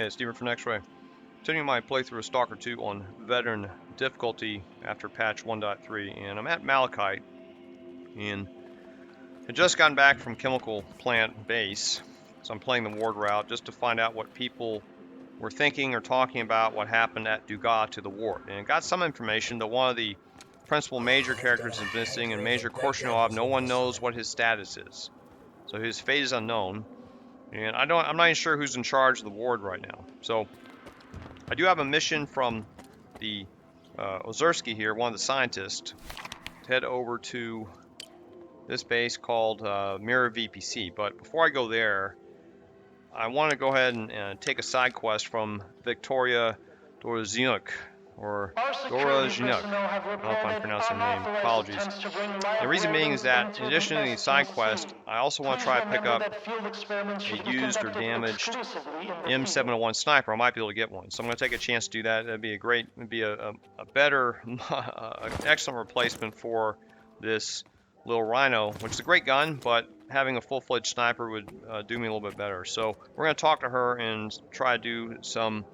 Hey, it's Steven from X-Ray. Continuing my playthrough of Stalker 2 on veteran difficulty after patch 1.3, and I'm at Malachite, and I just gotten back from Chemical Plant base, so I'm playing the ward route just to find out what people were thinking or talking about what happened at Dugas to the ward, and got some information that one of the principal major characters is missing, and Major Korshinov, no one knows what his status is, so his fate is unknown. And I'm not even sure who's in charge of the ward right now. So I do have a mission from the Ozersky here, one of the scientists, to head over to this base called Mirror VPC. But before I go there, I want to go ahead and take a side quest from Viktoria Dornzhnyuk, or Dornzhnyuk. I don't know if I'm pronouncing the name. Apologies. The reason being is that in addition to the side quest, I also want to try to pick up a used or damaged M701 sniper. I might be able to get one, so I'm going to take a chance to do that. That'd be a better, an excellent replacement for this little Rhino, which is a great gun, but having a full-fledged sniper would do me a little bit better. So we're going to talk to her and try to do some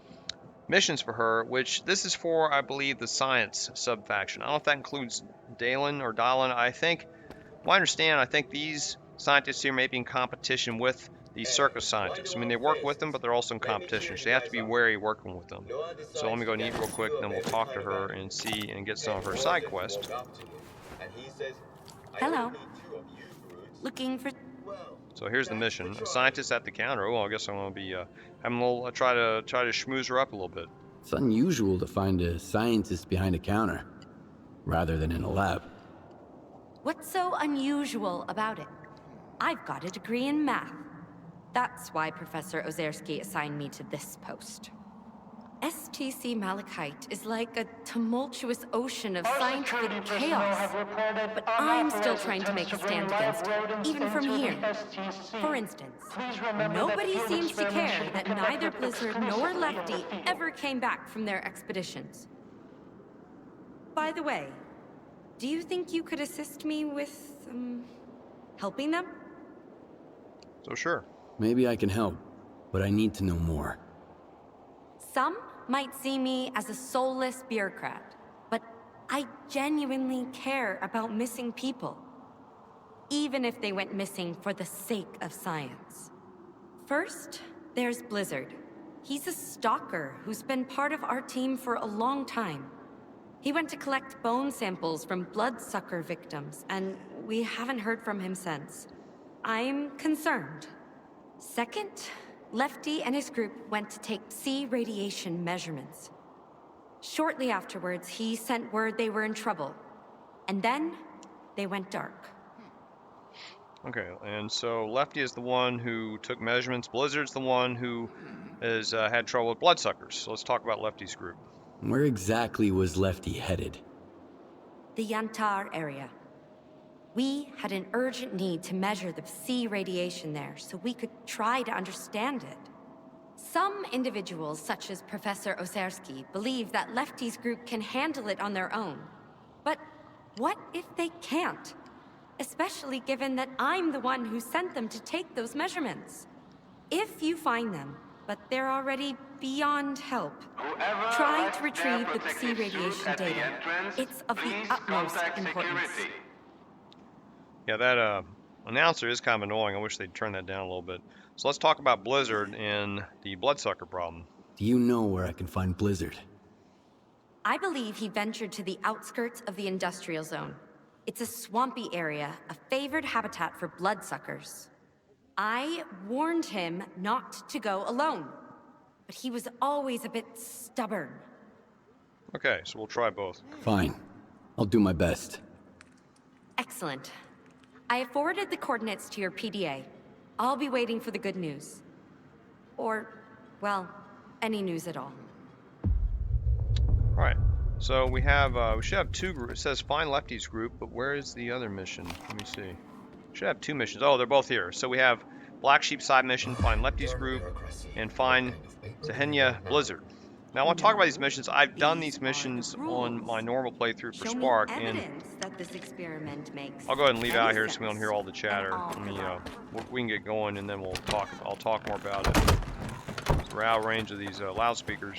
missions for her, which this is for, I believe, the science sub-faction. I don't know if that includes Dalen or Dahlan. I think these scientists here may be in competition with the circus scientists. I mean, they work with them, but they're also in competition, so they have to be wary working with them. So let me go and eat real quick, then we'll talk to her and see and get some of her side quests. Hello. Looking for... So here's the mission. A scientist at the counter. Oh, I guess I'm gonna be having a little try to schmooze her up a little bit. It's unusual to find a scientist behind a counter, rather than in a lab. What's so unusual about it? I've got a degree in math. That's why Professor Ozersky assigned me to this post. STC Malachite is like a tumultuous ocean of scientific chaos, but I'm still trying to make a stand against it, even from here. For instance, nobody seems to care that neither Blizzard nor Lefty ever came back from their expeditions. By the way, do you think you could assist me with, helping them? So sure. Maybe I can help, but I need to know more. Some might see me as a soulless bureaucrat, but I genuinely care about missing people, even if they went missing for the sake of science. First, there's Blizzard. He's a stalker who's been part of our team for a long time. He went to collect bone samples from bloodsucker victims, and we haven't heard from him since. I'm concerned. Second, Lefty and his group went to take C radiation measurements. Shortly afterwards, he sent word they were in trouble. And then, they went dark. Okay, and so Lefty is the one who took measurements. Blizzard's the one who has had trouble with bloodsuckers. So let's talk about Lefty's group. Where exactly was Lefty headed? The Yantar area. We had an urgent need to measure the C radiation there so we could try to understand it. Some individuals, such as Professor Ozersky, believe that Lefty's group can handle it on their own. But what if they can't? Especially given that I'm the one who sent them to take those measurements. If you find them, but they're already beyond help, try to retrieve the C radiation data. It's of the utmost importance. Yeah, that announcer is kind of annoying. I wish they'd turn that down a little bit. So let's talk about Blizzard and the bloodsucker problem. Do you know where I can find Blizzard? I believe he ventured to the outskirts of the industrial zone. It's a swampy area, a favored habitat for bloodsuckers. I warned him not to go alone, but he was always a bit stubborn. Okay, so we'll try both. Fine. I'll do my best. Excellent. I have forwarded the coordinates to your PDA. I'll be waiting for the good news. Or, well, any news at all. Alright, so we have, we should have two groups. It says find Lefty's group, but where is the other mission? Let me see. Should have two missions. Oh, they're both here. So we have Black Sheep side mission, find Lefty's group, and find Zahenya Blizzard. Now I want to talk about these missions. I've done these missions on my normal playthrough for Spark, and I'll go ahead and leave out here so we don't hear all the chatter. Let me, we can get going, and then we'll talk. I'll talk more about it. So We're out of range of these loudspeakers.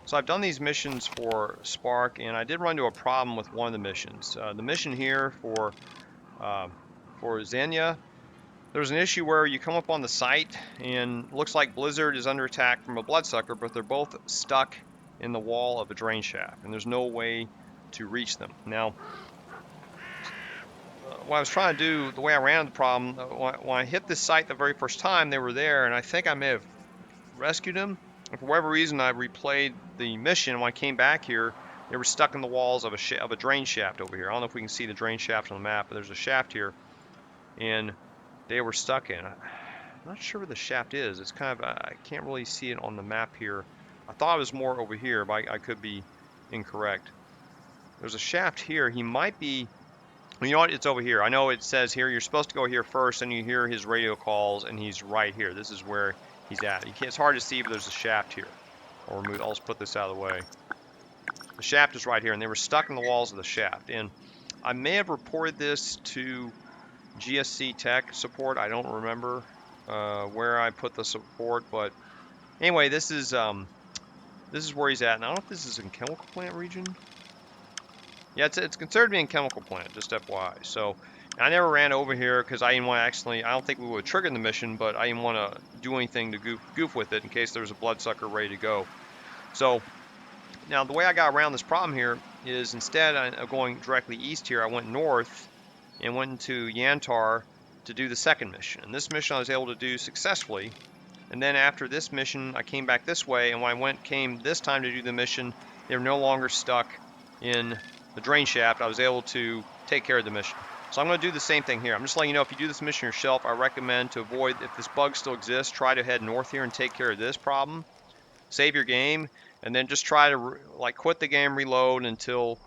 So I've done these missions for Spark, and I did run into a problem with one of the missions. The mission here for Xenia, there's an issue where you come up on the site, and looks like Blizzard is under attack from a bloodsucker, but they're both stuck in the wall of a drain shaft, and there's no way to reach them. Now, what I was trying to do, the way I ran into the problem, when I hit this site the very first time, they were there, and I think I may have rescued them. And for whatever reason, I replayed the mission. When I came back here, they were stuck in the walls of a drain shaft over here. I don't know if we can see the drain shaft on the map, but there's a shaft here, and they were stuck in. I'm not sure where the shaft is. It's kind of, I can't really see it on the map here. I thought it was more over here, but I could be incorrect. There's a shaft here. He might be, you know what, it's over here. I know it says here, you're supposed to go here first, and you hear his radio calls, and he's right here. This is where he's at. It's hard to see, but there's a shaft here. I'll just put this out of the way. The shaft is right here, and they were stuck in the walls of the shaft. And I may have reported this to GSC Tech support. I don't remember where I put the support, but anyway, this is where he's at. And I don't know if this is in Chemical Plant region. Yeah, it's considered to be in Chemical Plant, just FYI. So I never ran over here because I didn't want to actually, I don't think we would have triggered the mission, but I didn't want to do anything to goof with it in case there was a bloodsucker ready to go. So now the way I got around this problem here is, instead of going directly east here, I went north and went into Yantar to do the second mission. And this mission I was able to do successfully. And then after this mission, I came back this way, and when I came this time to do the mission, they were no longer stuck in the drain shaft. I was able to take care of the mission. So I'm going to do the same thing here. I'm just letting you know, if you do this mission yourself, I recommend to avoid, if this bug still exists, try to head north here and take care of this problem. Save your game, and then just try to quit the game, reload until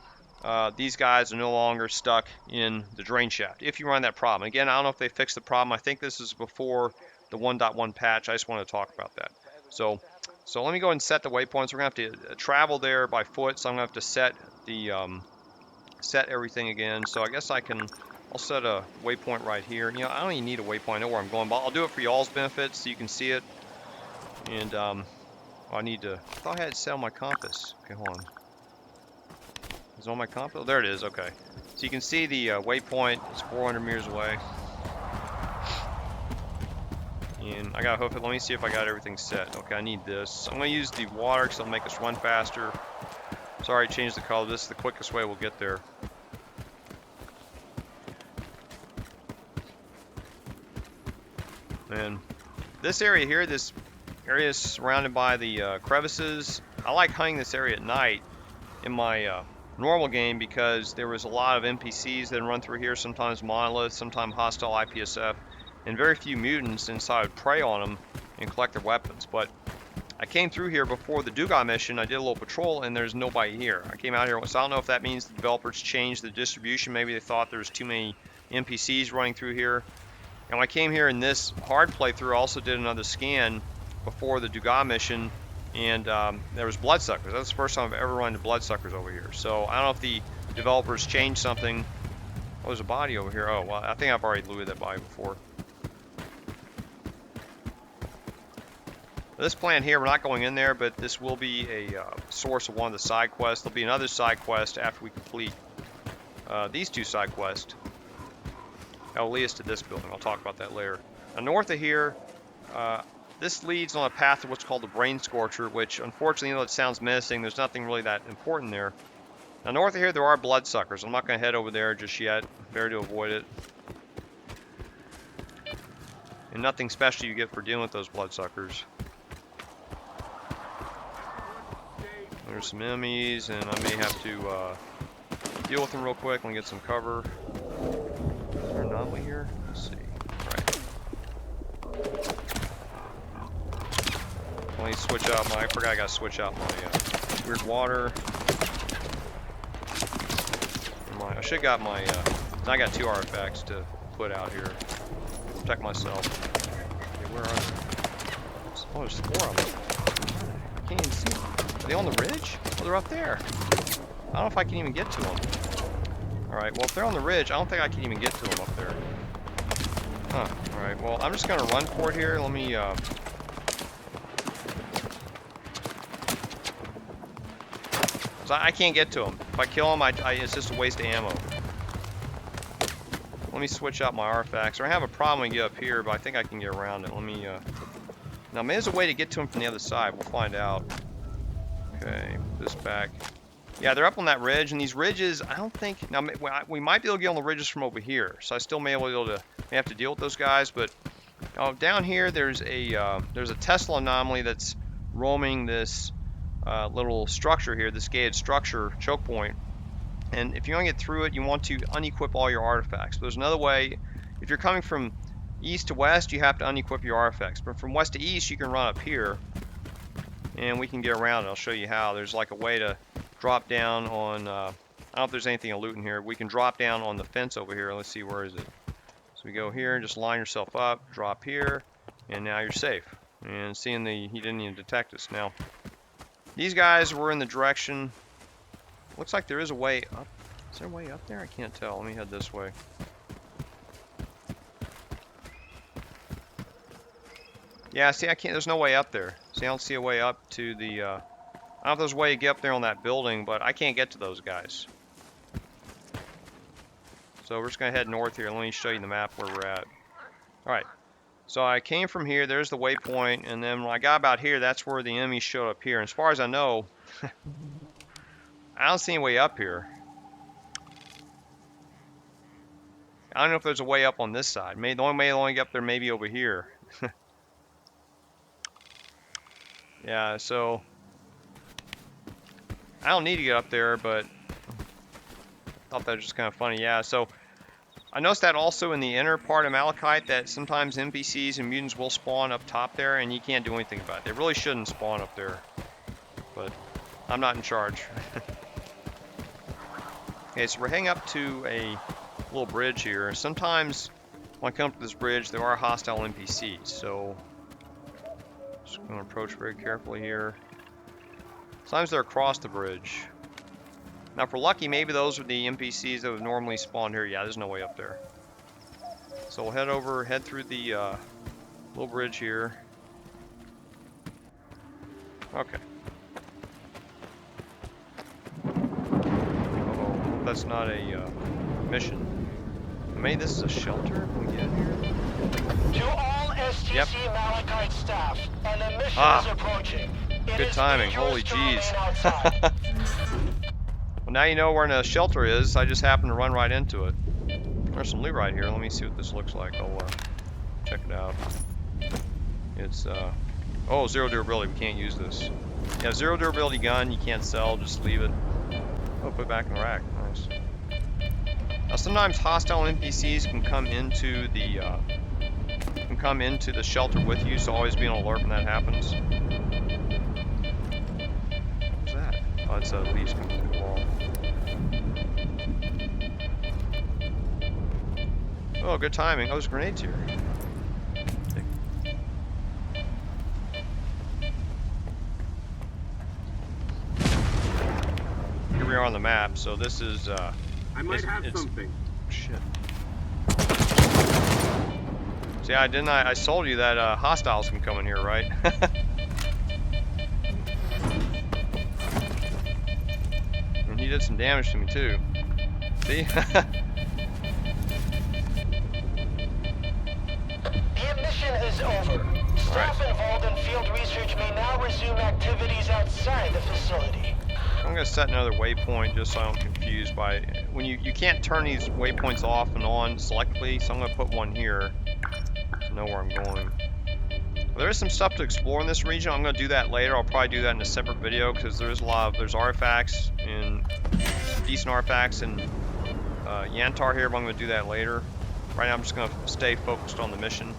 these guys are no longer stuck in the drain shaft, if you run that problem. Again, I don't know if they fixed the problem. I think this is before the 1.1 patch. I just want to talk about that. So let me go ahead and set the waypoints. We're going to have to travel there by foot, so I'm going to have to set the set everything again. So I guess I'll set a waypoint right here. You know, I don't even need a waypoint. I know where I'm going, but I'll do it for y'all's benefit so you can see it. And I thought I had it set on my compass. Okay, hold on. Is it on my compass? Oh, there it is. Okay. So you can see the waypoint. It's 400 meters away. And I got to hoof it. Let me see if I got everything set. Okay, I need this. I'm going to use the water because it'll make us run faster. Sorry, I changed the color. This is the quickest way we'll get there. And this area here, this area is surrounded by the crevices. I like hunting this area at night in my normal game because there was a lot of NPCs that run through here, sometimes monoliths, sometimes hostile IPSF, and very few mutants, and so I would prey on them and collect their weapons. But I came through here before the Dugas mission. I did a little patrol, and there's nobody here. I came out here, so I don't know if that means the developers changed the distribution. Maybe they thought there was too many NPCs running through here. And when I came here in this hard playthrough, I also did another scan before the Dugas mission, and there was bloodsuckers. That's the first time I've ever run into bloodsuckers over here. So I don't know if the developers changed something. Oh, there's a body over here. Oh, well, I think I've already looted that body before. This plant here, we're not going in there, but this will be a source of one of the side quests. There'll be another side quest after we complete these two side quests. That will lead us to this building. I'll talk about that later. Now, north of here, this leads on a path to what's called the Brain Scorcher, which, unfortunately, it sounds menacing. There's nothing really that important there. Now, north of here, there are bloodsuckers. I'm not going to head over there just yet. Better to avoid it. And nothing special you get for dealing with those bloodsuckers. There's some enemies, and I may have to deal with them real quick. Let me get some cover. Is there an anomaly here? Let's see. Right. Let me switch out I forgot I gotta switch out my weird water. I should have got my, I got 2 artifacts to put out here. Protect myself. Okay, where are they? Oh, there's 4 of them. I can't even see them. Are they on the ridge? Oh, they're up there. I don't know if I can even get to them. Alright, well, if they're on the ridge, I don't think I can even get to them up there. Huh. Alright, well, I'm just gonna run for it here. Let me, so I can't get to him. If I kill him, it's just a waste of ammo. Let me switch out my artifacts. I have a problem when you get up here, but I think I can get around it. Let me, now maybe there's a way to get to him from the other side. We'll find out. Okay, put this back. Yeah, they're up on that ridge, and these ridges, I don't think, now we might be able to get on the ridges from over here, so I still may have to deal with those guys, but down here there's a Tesla anomaly that's roaming this little structure here, this gated structure, choke point, and if you want to get through it, you want to unequip all your artifacts. But there's another way. If you're coming from east to west, you have to unequip your artifacts, but from west to east, you can run up here, and we can get around it. I'll show you how. There's like a way to drop down on, I don't know if there's anything to loot in here. We can drop down on the fence over here. Let's see, where is it? So we go here and just line yourself up, drop here, and now you're safe. And seeing he didn't even detect us. Now, these guys were in the direction, looks like there is a way up. Is there a way up there? I can't tell. Let me head this way. Yeah, see, there's no way up there. See, I don't see a way up to the, I don't know if there's a way to get up there on that building, but I can't get to those guys. So we're just going to head north here. Let me show you the map where we're at. Alright, so I came from here. There's the waypoint, and then when I got about here, that's where the enemies showed up here. And as far as I know, I don't see any way up here. I don't know if there's a way up on this side. Maybe the only way to get up there maybe over here. Yeah, so I don't need to get up there, but I thought that was just kind of funny. Yeah, so I noticed that also in the inner part of Malachite that sometimes NPCs and mutants will spawn up top there, and you can't do anything about it. They really shouldn't spawn up there, but I'm not in charge. Okay, so we're heading up to a little bridge here. Sometimes when I come to this bridge, there are hostile NPCs, so just going to approach very carefully here. Sometimes they're across the bridge. Now, if we're lucky, maybe those are the NPCs that would normally spawn here. Yeah, there's no way up there. So we'll head through the little bridge here. Okay. Uh-oh, that's not a mission. Maybe this is a shelter? Can we get in here? To all STC Malachite staff, an emission is approaching. Good timing. Holy jeez. Well, now you know where a shelter is. I just happened to run right into it. There's some loot right here. Let me see what this looks like. I'll check it out. It's, oh, 0 durability. We can't use this. Yeah, 0 durability gun. You can't sell. Just leave it. Oh, put it back in the rack. Nice. Now, sometimes hostile NPCs can come into the shelter with you, so always be on alert when that happens. What's that? Oh, it's leaves coming through the wall. Oh, good timing. Oh, there's grenades here. Here we are on the map, so this is, I might have something. Shit. See, I sold you that, hostiles can come in here, right? And he did some damage to me, too. See? The mission is over. Staff involved in field research may now resume activities outside the facility. I'm going to set another waypoint just so I don't confuse by... When you can't turn these waypoints off and on selectively, so I'm going to put one here to know where I'm going. There is some stuff to explore in this region. I'm going to do that later. I'll probably do that in a separate video because there's there's artifacts and decent artifacts in Yantar here, but I'm going to do that later. Right now I'm just going to stay focused on the mission.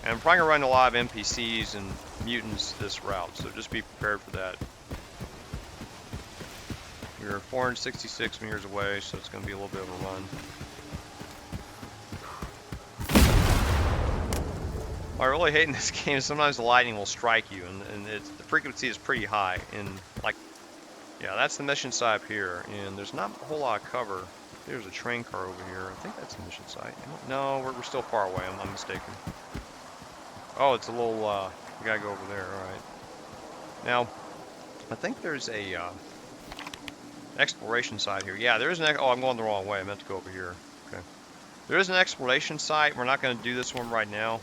And I'm probably going to run a lot of NPCs and mutants this route, so just be prepared for that. We're 466 meters away, so it's going to be a little bit of a run. What I really hate in this game is sometimes the lightning will strike you, and the frequency is pretty high. And like, yeah, that's the mission side up here, and there's not a whole lot of cover. There's a train car over here. I think that's the mission site. No, we're still far away. I'm mistaken. Oh, it's a little, we gotta go over there. Alright. Now, I think there's a, exploration site here. Yeah, there is an, oh, I'm going the wrong way. I meant to go over here. Okay. There is an exploration site. We're not going to do this one right now.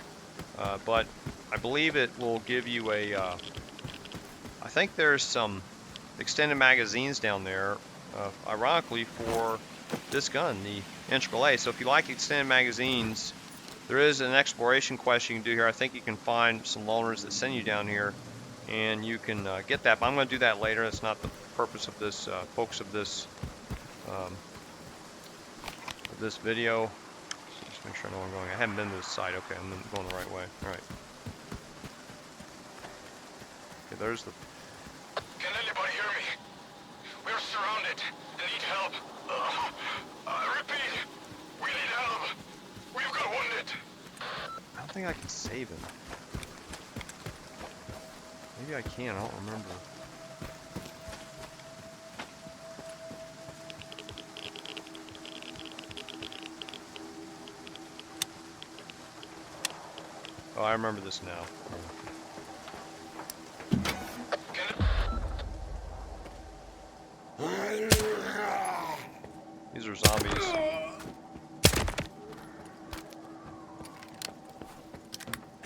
But I believe it will give you a, I think there's some extended magazines down there, ironically for this gun, the Integral A. So if you like extended magazines, there is an exploration quest you can do here. I think you can find some loaners that send you down here, and you can get that. But I'm going to do that later. That's not the purpose of this, focus of this video. So just make sure I know where I'm going. I haven't been to this site. Okay, I'm going the right way. All right. Okay, there's the. Can anybody hear me? We're surrounded and need help. Repeat, we need help. We've got wounded. I don't think I can save him. Maybe I can. I don't remember. Oh, I remember this now. These are zombies.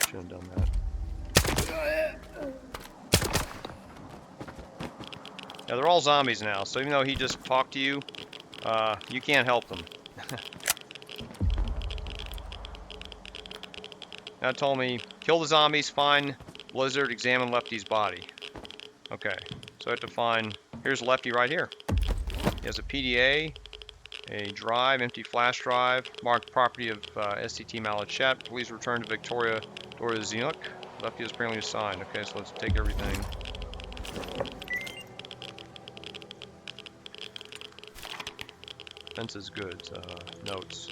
Shouldn't have done that. Yeah, they're all zombies now, so even though he just talked to you, you can't help them. Now it told me, kill the zombies, find Blizzard, examine Lefty's body. Okay, so I have to find, here's Lefty right here. He has a PDA, a drive, empty flash drive, marked property of SCT Malachite. Please return to Viktoria Dornzhnyuk. Lefty is apparently assigned. Okay, so let's take everything. Fences goods, notes.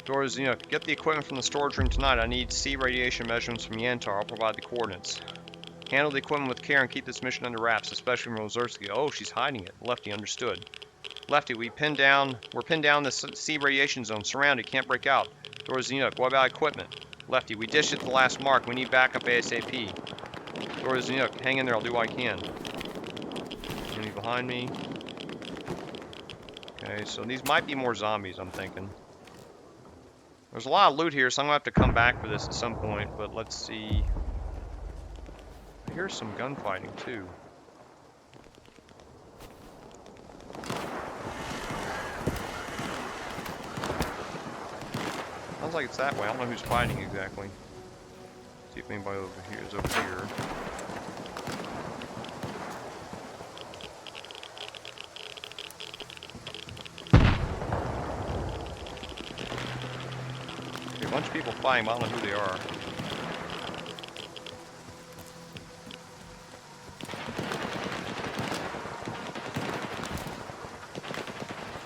Dornzhnyuk, get the equipment from the storage room tonight. I need sea radiation measurements from Yantar. I'll provide the coordinates. Handle the equipment with care and keep this mission under wraps, especially from Ozerski. Oh, she's hiding it. Lefty, understood. Lefty, we're pinned down the sea radiation zone. Surrounded, can't break out. Dornzhnyuk, what about equipment? Lefty, we dished at the last mark. We need backup ASAP. Dornzhnyuk, hang in there. I'll do what I can. Enemy behind me. Okay, so these might be more zombies, I'm thinking. There's a lot of loot here, so I'm going to have to come back for this at some point, but let's see. I hear some gunfighting, too. Sounds like it's that way. I don't know who's fighting exactly. See if anybody over here is over here. A bunch of people fighting, but I don't know who they are.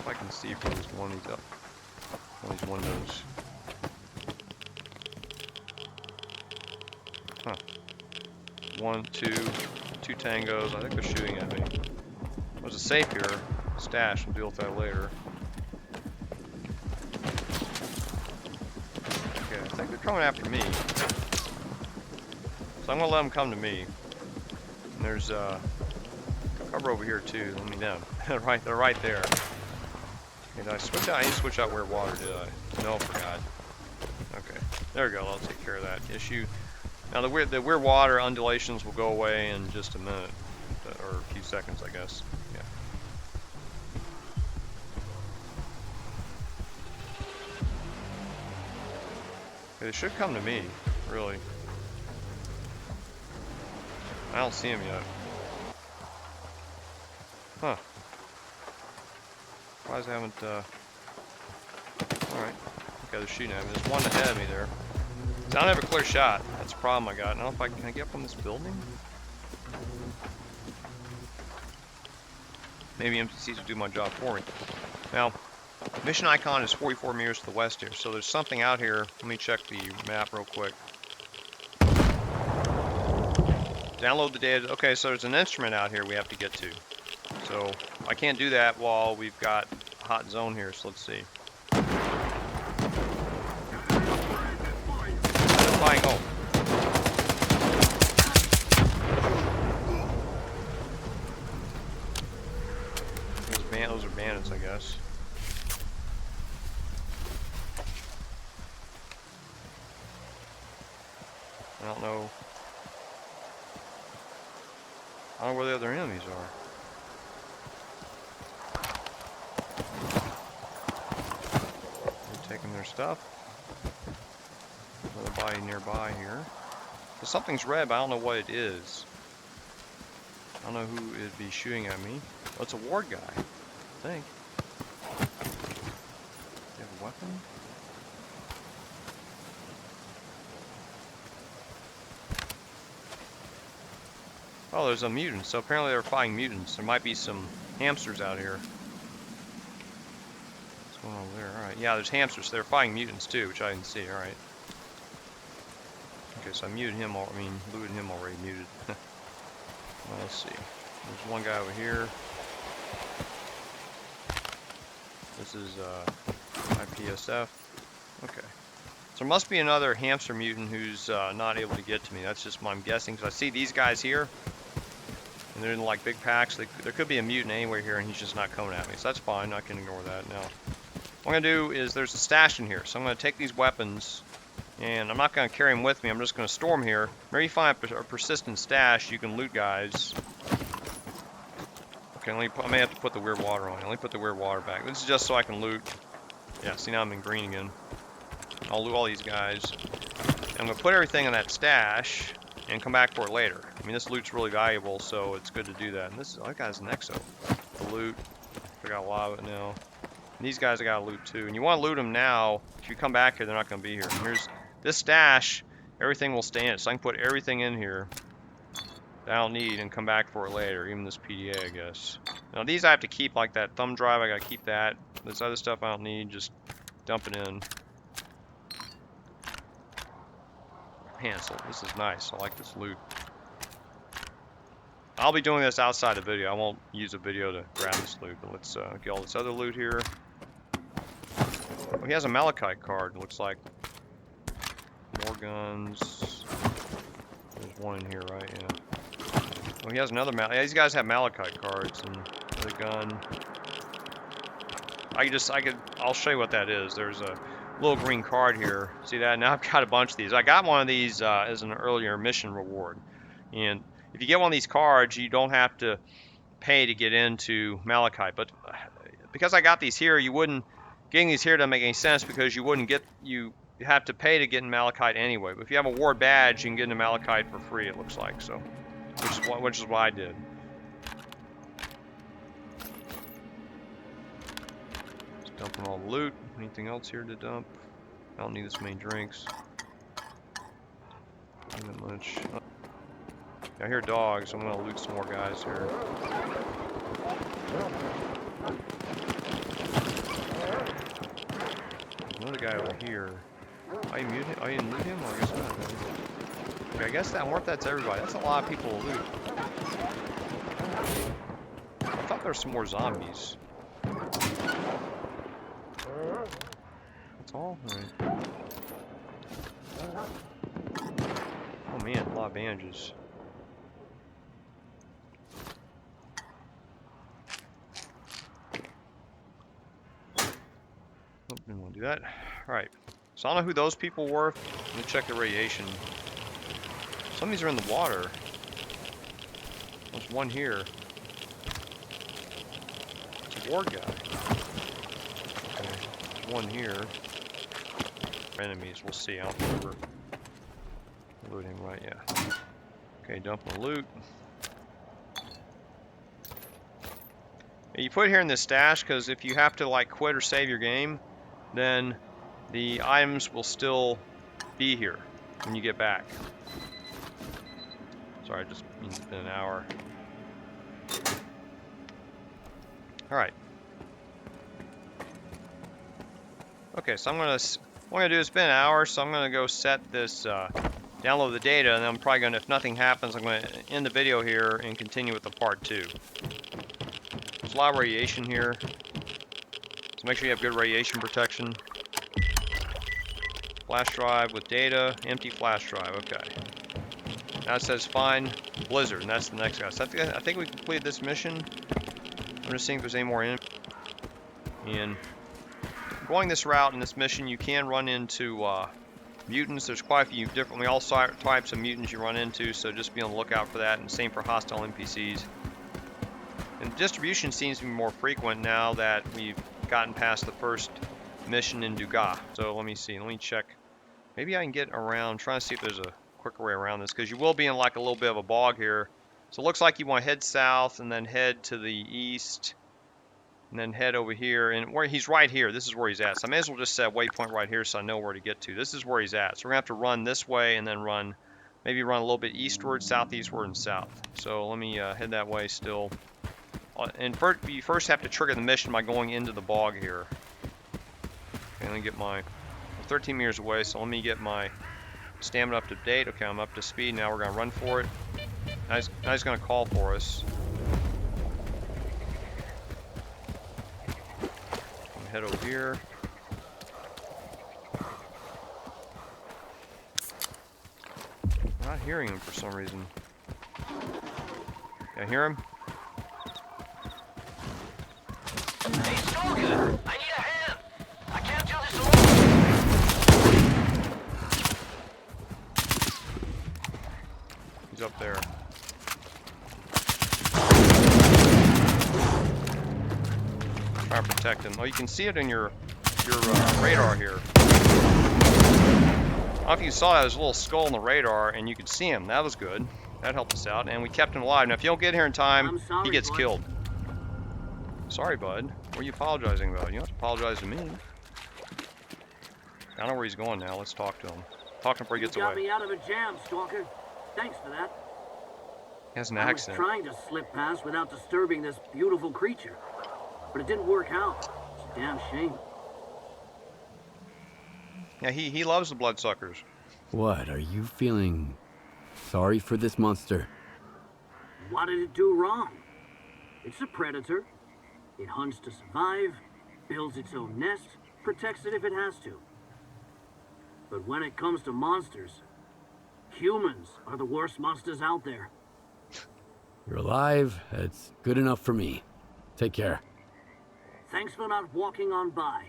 If I can see from this one of these windows. Huh. One, two tangos. I think they're shooting at me. There's a safe here. Stash. We'll deal with that later. I think they're coming after me. So I'm gonna let them come to me. And there's cover over here too. Let me know. They're right there. Okay, did I switch out? I didn't switch out weird water, did I? No, I forgot. Okay, there we go. I'll take care of that issue. Now the weird water undulations will go away in just a minute, or a few seconds, I guess. Yeah. They should come to me, really. I don't see him yet. Huh. Why haven't, alright. Okay, they're shooting at me. There's one ahead of me there. So I don't have a clear shot. That's a problem I got. I don't know if can I get up on this building? Maybe NPCs will do my job for me. Now, mission icon is 44 meters to the west here, so there's something out here. Let me check the map real quick. Download the data. Okay, so there's an instrument out here we have to get to. So I can't do that while we've got hot zone here, so let's see. Identifying, oh. Those are bandits, I guess. I don't know where the other enemies are. They're taking their stuff. Another body nearby here. So something's red, but I don't know what it is. I don't know who it'd be shooting at me. Oh, it's a ward guy, I think. They have a weapon? Oh, there's a mutant. So apparently they're fighting mutants. There might be some hamsters out here. What's going on over there? Alright, yeah, there's hamsters. They're fighting mutants too, which I didn't see. Alright. Okay, so I muted him, looted him already, muted. Well, let's see. There's one guy over here. This is IPSF. Okay. So there must be another hamster mutant who's not able to get to me. That's just what I'm guessing, because I see these guys here. And they're in like big packs. There could be a mutant anywhere here, and he's just not coming at me. So that's fine. I can ignore that now. What I'm going to do is there's a stash in here. So I'm going to take these weapons, and I'm not going to carry them with me. I'm just going to store them here. Whenever you find a persistent stash, you can loot guys. Okay, I may have to put the weird water on. Let me put the weird water back. This is just so I can loot. Yeah, see, now I'm in green again. I'll loot all these guys. And I'm going to put everything in that stash and come back for it later. I mean, this loot's really valuable, so it's good to do that. And that guy's an exo. The loot. I got a lot of it now. And these guys I got to loot too. And you want to loot them now. If you come back here, they're not going to be here. And here's this stash. Everything will stay in it. So I can put everything in here that I don't need and come back for it later. Even this PDA, I guess. Now these I have to keep, like that thumb drive. I got to keep that. This other stuff I don't need. Just dump it in. Man, so this is nice. I like this loot. I'll be doing this outside the video. I won't use a video to grab this loot, but let's get all this other loot here. Oh, he has a Malachite card, it looks like. More guns. There's one in here, right? Yeah. Oh, he has another yeah, these guys have Malachite cards and the gun. I'll show you what that is. There's a little green card here. See that? Now I've got a bunch of these. I got one of these as an earlier mission reward. And if you get one of these cards, you don't have to pay to get into Malachite. But because I got these here, getting these here doesn't make any sense, because you have to pay to get in Malachite anyway. But if you have a ward badge, you can get into Malachite for free, it looks like. So, which is what I did. Just dumping all the loot. Anything else here to dump? I don't need this many drinks. Not that much. I hear dogs. I'm gonna loot some more guys here. Another guy over here. I didn't loot him? Well, I guess not. Okay, I guess that's everybody. That's a lot of people to loot. I thought there were some more zombies. That's all? Alright. Oh man, a lot of bandages. Oh, didn't want to do that. Alright. So I don't know who those people were. Let me check the radiation. Some of these are in the water. There's one here. It's a ward guy. Okay. There's one here. Enemies, we'll see. I don't remember. Looting, right? Yeah. Okay, dumping the loot. You put it here in this stash because if you have to like quit or save your game, then the items will still be here when you get back. Sorry, it just means it's been an hour. Alright. Okay, so what I'm gonna do is spend an hour, so I'm gonna go set this, download the data, and then I'm probably gonna, if nothing happens, I'm gonna end the video here and continue with the part 2. There's a lot of radiation here. So make sure you have good radiation protection. Flash drive with data, empty flash drive, okay. Now it says find Blizzard, and that's the next guy. So I think we completed this mission. I'm just seeing if there's any more in it. And going this route in this mission, you can run into mutants. There's quite a few different, all types of mutants you run into, so just be on the lookout for that, and same for hostile NPCs. And distribution seems to be more frequent now that we've gotten past the first mission in Dugas. So let me see, let me check. Maybe I can get around, trying to see if there's a quicker way around this, because you will be in like a little bit of a bog here. So it looks like you want to head south and then head to the east and then head over here. And where he's right here, this is where he's at. So I may as well just set a waypoint right here so I know where to get to. This is where he's at. So we're going to have to run this way and then maybe run a little bit eastward, southeastward, and south. So let me head that way still. And you first have to trigger the mission by going into the bog here. Okay, let me get my 13 meters away, so let me get my stamina up to date. Okay, I'm up to speed. Now we're going to run for it. Now he's going to call for us. I'm gonna head over here. I'm not hearing him for some reason. Can I hear him? Hey, Stalker! I need a hand! I can't do this alone! He's up there. Try to protect him. Oh, you can see it in your radar here. I don't know if you saw that, there's a little skull in the radar, and you could see him. That was good. That helped us out, and we kept him alive. Now, if you don't get here in time, he gets killed. Sorry, bud. What are you apologizing about? You don't have to apologize to me. I know where he's going now. Let's talk to him. Talk to him before he gets away. You got me out of a jam, Stalker. Thanks for that. He has an I accent. was trying to slip past without disturbing this beautiful creature, but it didn't work out. It's a damn shame. Yeah, he loves the bloodsuckers. What, are you feeling sorry for this monster? What did it do wrong? It's a predator. It hunts to survive, builds its own nest, protects it if it has to. But when it comes to monsters, humans are the worst monsters out there. You're alive, that's good enough for me. Take care. Thanks for not walking on by.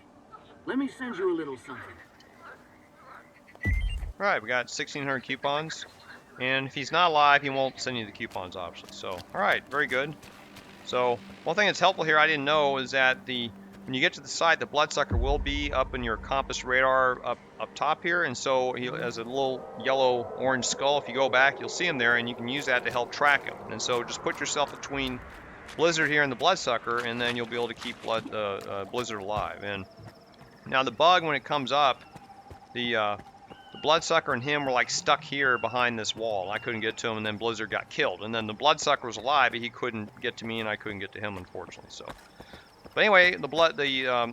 Let me send you a little something. Alright, we got 1,600 coupons. And if he's not alive, he won't send you the coupons, obviously. So, alright, very good. So, one thing that's helpful here I didn't know is that when you get to the site, the bloodsucker will be up in your compass radar up top here. And so he has a little yellow-orange skull. If you go back, you'll see him there, and you can use that to help track him. And so just put yourself between Blizzard here and the bloodsucker, and then you'll be able to keep Blizzard alive. And now the bug, when it comes up, the bloodsucker and him were like stuck here behind this wall. I couldn't get to him, and then Blizzard got killed. And then the bloodsucker was alive, but he couldn't get to me, and I couldn't get to him, unfortunately. So, but anyway,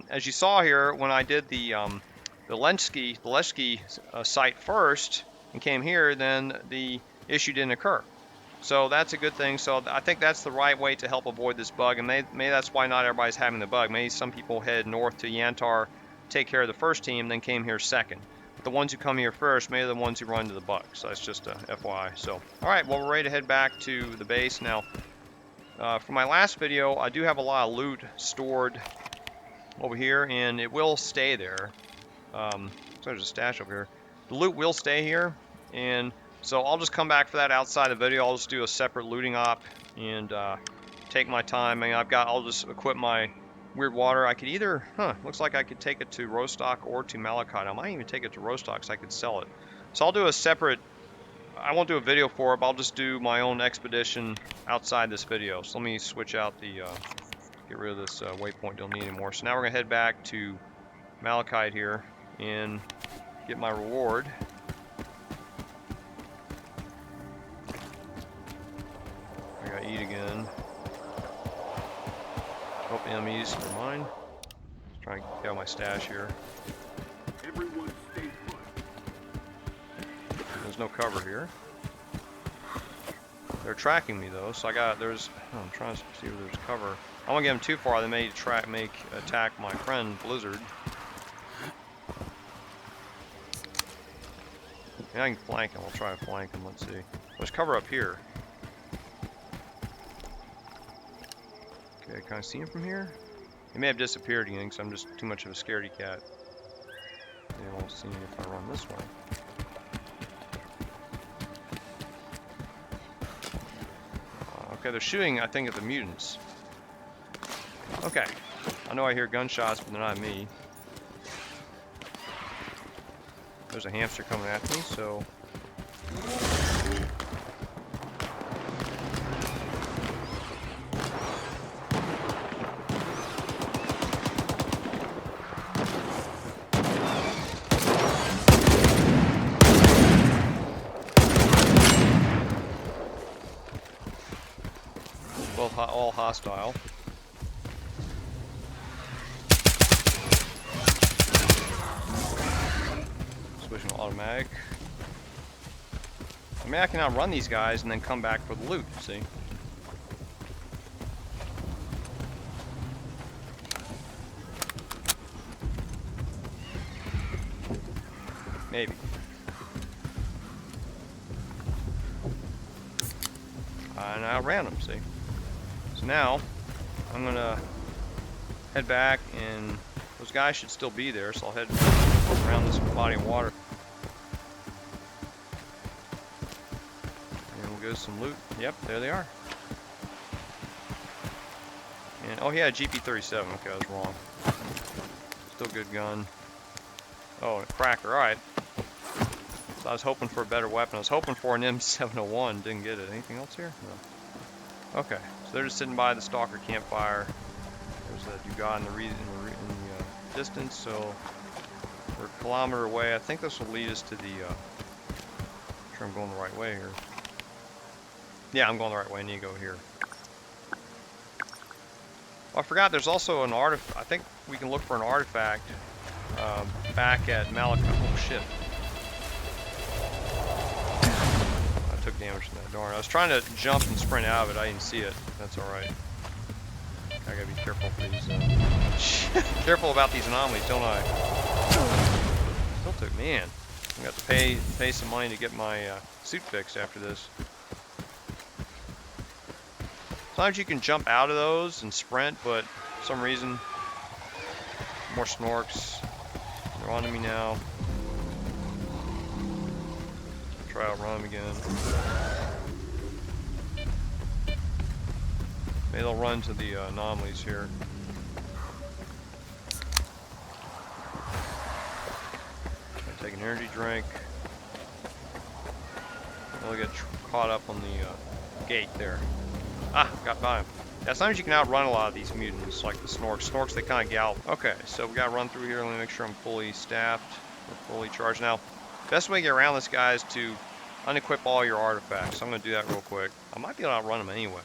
as you saw here, when I did the Lefty site first and came here, then the issue didn't occur. So that's a good thing. So I think that's the right way to help avoid this bug, and maybe that's why not everybody's having the bug. Maybe some people head north to Yantar, take care of the first team, then came here second. But the ones who come here first, maybe the ones who run into the bug. So that's just a FYI. So, all right, well, we're ready to head back to the base now. For my last video, I do have a lot of loot stored over here, and it will stay there. So there's a stash over here. The loot will stay here, and so I'll just come back for that outside the video. I'll just do a separate looting op and take my time. I mean, I'll just equip my weird water. I could either, looks like I could take it to Rostock or to Malachite. I might even take it to Rostock so I could sell it. So I'll do a separate, I won't do a video for it, but I'll just do my own expedition outside this video. So let me switch out the, get rid of this waypoint, don't need anymore. So now we're gonna head back to Malachite here and get my reward. I gotta eat again. Hope enemies are mine. Let's try and get out my stash here. Everyone stay put. There's no cover here. They're tracking me though, so I'm trying to see if there's cover. I won't get them too far. They may attack my friend Blizzard. Yeah, I can flank him. We'll try to flank him. Let's see. Let's cover up here. Okay, can I see him from here? He may have disappeared again because I'm just too much of a scaredy cat. They won't see me if I run this way. Okay, they're shooting, I think, at the mutants. Okay. I know I hear gunshots, but they're not me. There's a hamster coming at me, so... Both all hostile. Switching to automatic. I mean, I can outrun these guys and then come back for the loot, see? Maybe. And I outran them, see? So now, I'm gonna head back, and those guys should still be there, so I'll head around this body of water. And we'll go to some loot. Yep, there they are. And, oh, he had a GP37. Okay, I was wrong. Still good gun. Oh, and a cracker. Alright. So I was hoping for a better weapon. I was hoping for an M701. Didn't get it. Anything else here? No. Okay. So they're just sitting by the Stalker campfire. There's a Dugat in the distance, so we're a kilometer away. I think this will lead us to the, I'm sure I'm going the right way here. Yeah, I'm going the right way. I need to go here. Oh, I forgot there's also an artifact. I think we can look for an artifact back at Malachite. Oh, shit. I took damage from that. Darn. I was trying to jump and sprint out of it. I didn't see it. That's alright. I gotta be careful for these. Careful about these anomalies, don't I? Still took, man. I got to pay some money to get my suit fixed after this. Sometimes you can jump out of those and sprint, but for some reason, more Snorks. They're on to me now. Try to outrun them again. Maybe they'll run to the anomalies here. Take an energy drink. They'll get caught up on the gate there. Ah, got by him. Yeah, sometimes you can outrun a lot of these mutants, like the Snorks. Snorks, they kind of gallop. Okay, so we got to run through here. Let me make sure I'm fully staffed. We're fully charged. Now, best way to get around this guy is to unequip all your artifacts. So I'm going to do that real quick. I might be able to outrun him anyway.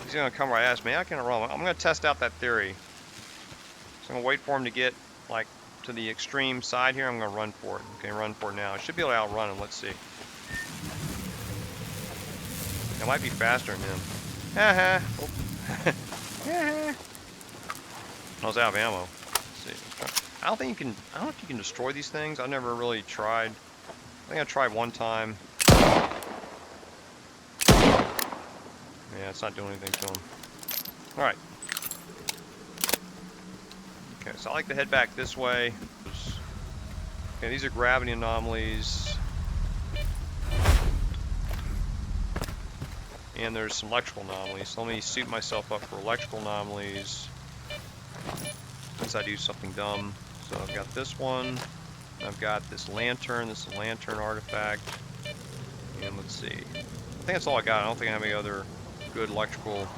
He's going to come right at me. I can outrun him. I'm going to test out that theory. So I'm going to wait for him to get, like, to the extreme side here. I'm going to run for it. Okay, run for it now. I should be able to outrun him. Let's see. I might be faster than him. Haha. Oh. I was out of ammo. Let's see. I don't think you can destroy these things. I've never really tried. I think I tried one time. Yeah, it's not doing anything to them. Alright. Okay, so I like to head back this way. Okay, these are gravity anomalies. And there's some electrical anomalies. So let me suit myself up for electrical anomalies. Once I do something dumb. So I've got this one. I've got this lantern. This is a lantern artifact. And let's see. I think that's all I got. I don't think I have any other good electrical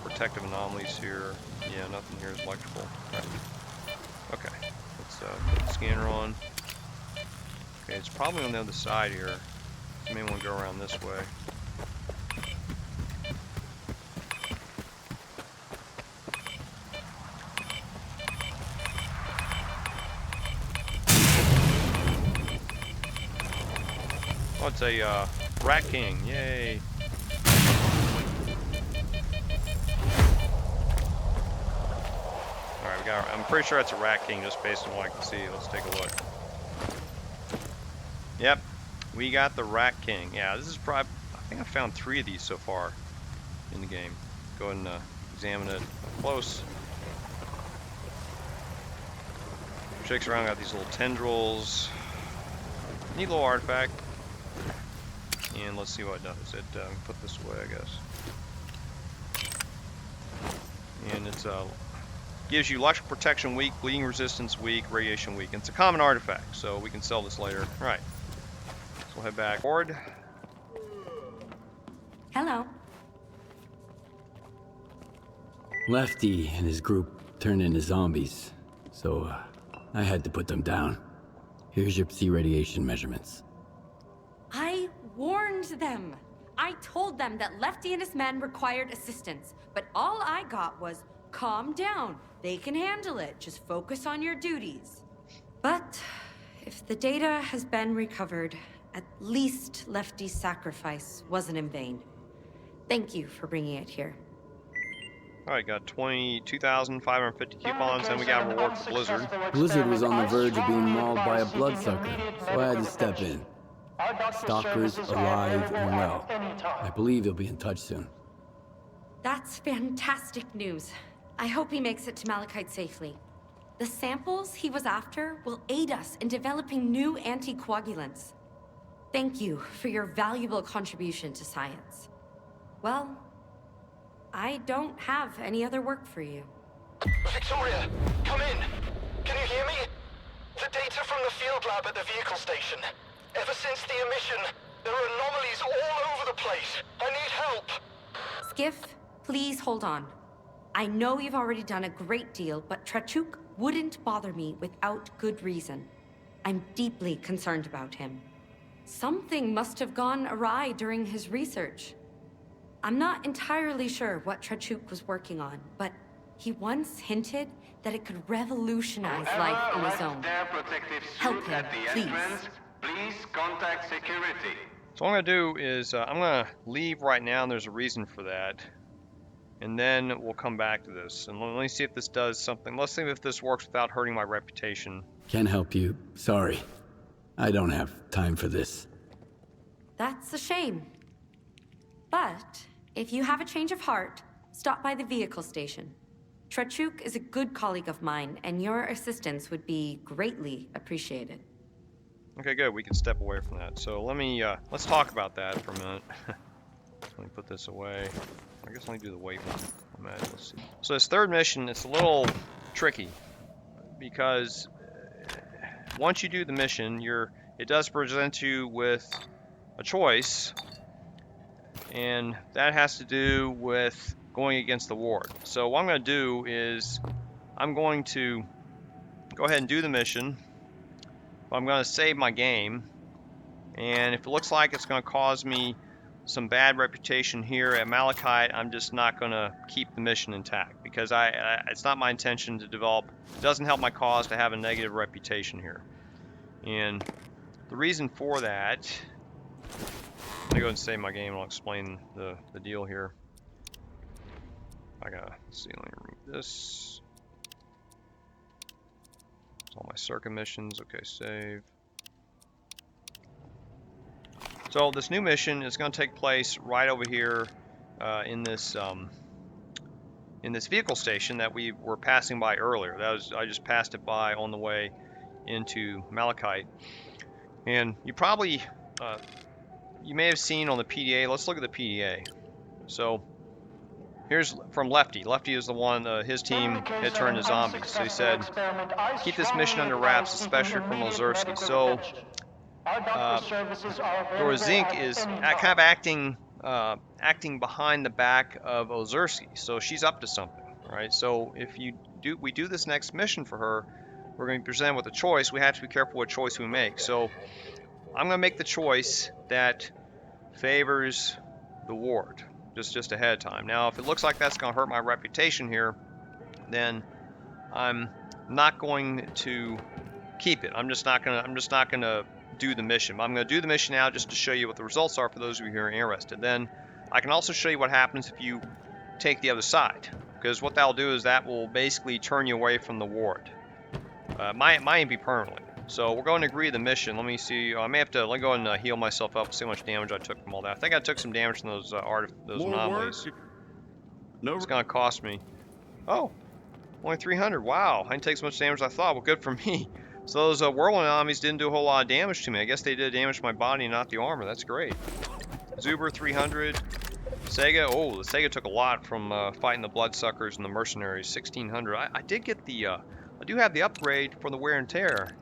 protective anomalies here. Yeah, nothing here is electrical. Right. Okay. Let's put the scanner on. Okay, it's probably on the other side here. So maybe want to go around this way. Oh, it's a Rat King. Yay. I'm pretty sure that's a Rat King just based on what I can see. Let's take a look. Yep, we got the Rat King. Yeah, this is probably, I think I found 3 of these so far in the game. Go ahead and examine it up close. Shakes around, got these little tendrils. Neat little artifact. And let's see what it does. It put this away, I guess. And it's gives you electrical protection weak, bleeding resistance weak, radiation weak. And it's a common artifact, so we can sell this later. All right. So we'll head back forward. Hello. Lefty and his group turned into zombies, so I had to put them down. Here's your psi radiation measurements. I warned them. I told them that Lefty and his men required assistance, but all I got was, calm down. They can handle it. Just focus on your duties. But if the data has been recovered, at least Lefty's sacrifice wasn't in vain. Thank you for bringing it here. Alright, got 22,550 coupons, and we got a reward for Blizzard. Blizzard was on the verge of being mauled by a bloodsucker, so I had to step in. Stalker's alive and well. I believe he'll be in touch soon. That's fantastic news. I hope he makes it to Malachite safely. The samples he was after will aid us in developing new anticoagulants. Thank you for your valuable contribution to science. Well, I don't have any other work for you. Victoria, come in. Can you hear me? The data from the field lab at the vehicle station. Ever since the emission, there are anomalies all over the place. I need help. Skiff, please hold on. I know you've already done a great deal, but Trachuk wouldn't bother me without good reason. I'm deeply concerned about him. Something must have gone awry during his research. I'm not entirely sure what Trachuk was working on, but he once hinted that it could revolutionize life in the zone. Help him, please. Please contact security. So what I'm going to do is, I'm going to leave right now, and there's a reason for that. And then we'll come back to this. And let me see if this does something. Let's see if this works without hurting my reputation. Can't help you. Sorry. I don't have time for this. That's a shame. But if you have a change of heart, stop by the vehicle station. Trachuk is a good colleague of mine, and your assistance would be greatly appreciated. Okay, good. We can step away from that. So let me, let's talk about that for a minute. Let me put this away. I guess let me do the weight one. Let's see. So this third mission, it's a little tricky because once you do the mission, it does present you with a choice, and that has to do with going against the ward. So what I'm going to do is I'm going to go ahead and do the mission. I'm going to save my game, and if it looks like it's going to cause me some bad reputation here at Malachite, I'm just not going to keep the mission intact because it's not my intention to develop. It doesn't help my cause to have a negative reputation here. And the reason for that, I'm going to go ahead and save my game and I'll explain the deal here. Let's see, let me remove this. All my circuit missions. Okay, save. So this new mission is going to take place right over here in this vehicle station that we were passing by earlier. I just passed it by on the way into Malachite, and you probably you may have seen on the PDA. Let's look at the PDA. So here's from Lefty. Lefty is the one, his team had turned to zombies. So he said, keep this mission under wraps, especially from Ozerski. So Dornzhnyuk is kind of acting behind the back of Ozerski. So she's up to something, right? So if we do this next mission for her, we're going to be presented with a choice. We have to be careful what choice we make. So I'm going to make the choice that favors the ward. Just ahead of time. Now, if it looks like that's going to hurt my reputation here, then I'm not going to keep it. I'm just not going to do the mission. I'm going to do the mission now just to show you what the results are for those of you who are interested. Then I can also show you what happens if you take the other side. because what that'll do is that will basically turn you away from the ward. Might be permanently. So we're going to agree to the mission. Let me see. I may have to. Let me go and heal myself up. See how much damage I took from all that. I think I took some damage from those those anomalies. No. It's gonna cost me. Oh, only 300. Wow, I didn't take as much damage as I thought. Well, good for me. So those whirling anomalies didn't do a whole lot of damage to me. I guess they did damage to my body, not the armor. That's great. Zuber 300. Sega. Oh, the Sega took a lot from fighting the bloodsuckers and the mercenaries. 1600. I did get the. I do have the upgrade for the wear and tear.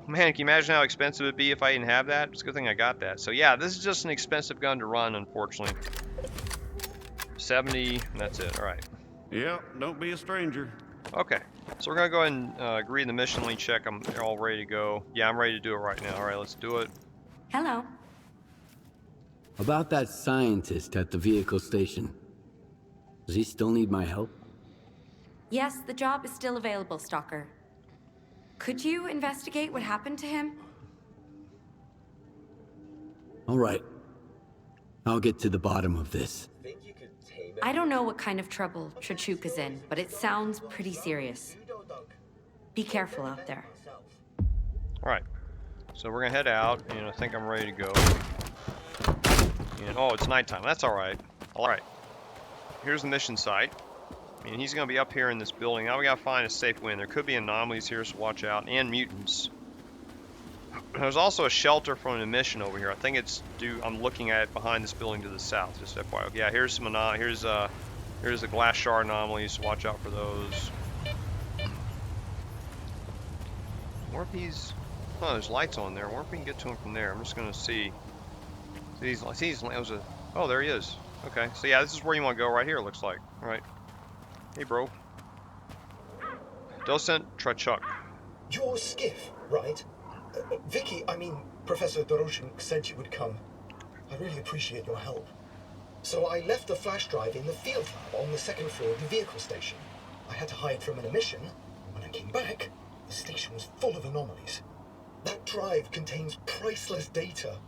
Man, can you imagine how expensive it'd be if I didn't have that? It's a good thing I got that. So yeah, this is just an expensive gun to run, unfortunately. 70, that's it. All right. Yeah, don't be a stranger. Okay, so we're gonna go ahead and agree to the mission. Let me check. They're all ready to go. Yeah, I'm ready to do it right now. All right, let's do it. Hello. About that scientist at the vehicle station. Does he still need my help? Yes, the job is still available, Stalker. Could you investigate what happened to him? All right. I'll get to the bottom of this. I don't know what kind of trouble Trachuk is in, but it sounds pretty serious. Be careful out there. All right, so we're gonna head out, and I think I'm ready to go. And oh, it's nighttime. That's all right. All right. Here's the mission site. And he's going to be up here in this building. Now we got to find a safe way in. There could be anomalies here, so watch out. And mutants. There's also a shelter from an emission over here. I think it's due. I'm looking at it behind this building to the south. Just FYI. Yeah, here's some here's the glass shard anomalies. So watch out for those. Where if he's? Oh, there's lights on there. Where if we can get to him from there? I'm just going to see. Oh, there he is. Okay. So yeah, this is where you want to go right here. It looks like. All right. Hey, bro. Docent Trachuk. Your skiff, right? Vicky, I mean, Professor Dornzhnyuk said you would come. I really appreciate your help. So I left the flash drive in the field lab on the second floor of the vehicle station. I had to hide from an emission. When I came back, the station was full of anomalies. That drive contains priceless data.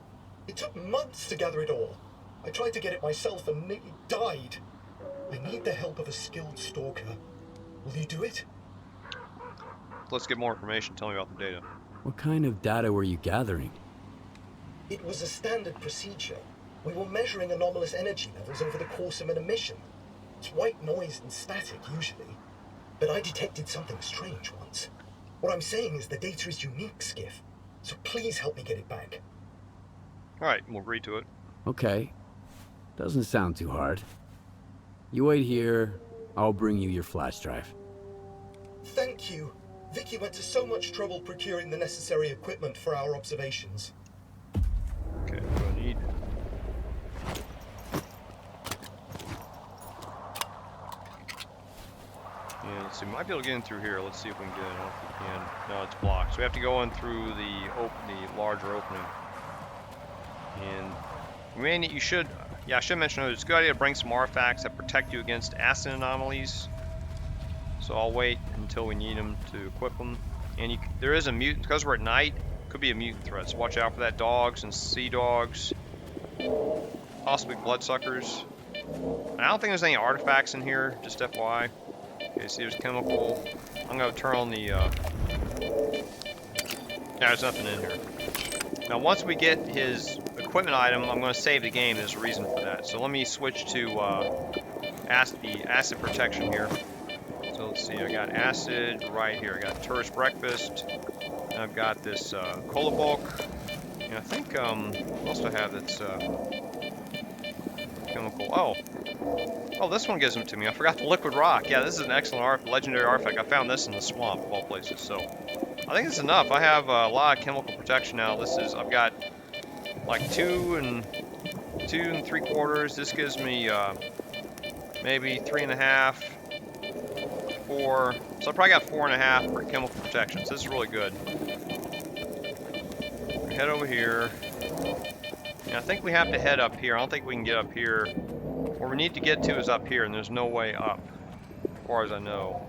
It took months to gather it all. I tried to get it myself and nearly died. I need the help of a skilled stalker. Will you do it? Let's get more information. Tell me about the data. What kind of data were you gathering? It was a standard procedure. We were measuring anomalous energy levels over the course of an emission. It's white noise and static, usually. But I detected something strange once. What I'm saying is the data is unique, Skiff. So please help me get it back. Alright, we'll agree to it. Okay. Doesn't sound too hard. You wait here. I'll bring you your flash drive. Thank you. Vicky went to so much trouble procuring the necessary equipment for our observations. Okay, what do I need? Yeah, let's see. We might be able to get in through here. Let's see if we can get in. I don't know if we can. No, it's blocked. So we have to go in through the larger opening. And we may need, I should mention it's a good idea to bring some artifacts that protect you against acid anomalies. So I'll wait until we need them to equip them. And there is a mutant, because we're at night, could be a mutant threat. So watch out for that. Dogs and sea dogs. Possibly bloodsuckers. I don't think there's any artifacts in here, just FYI. Okay, see there's chemical. I'm going to turn on the... Yeah, there's nothing in here. Now once we get his equipment item, I'm going to save the game. There's a reason for that. So let me switch to the acid protection here. So let's see, I got acid right here. I got tourist breakfast. And I've got this cola bulk. And I think, what else do I have that's chemical? Oh, this one gives them to me. I forgot the liquid rock. Yeah, this is an excellent legendary artifact. I found this in the swamp of all places. So I think it's enough. I have a lot of chemical protection now. I've got like 2 and 3/4. This gives me maybe 3.5. 4. So I probably got 4.5 for chemical protection. So this is really good. Head over here. And I think we have to head up here. I don't think we can get up here. Where we need to get to is up here, and there's no way up, as far as I know.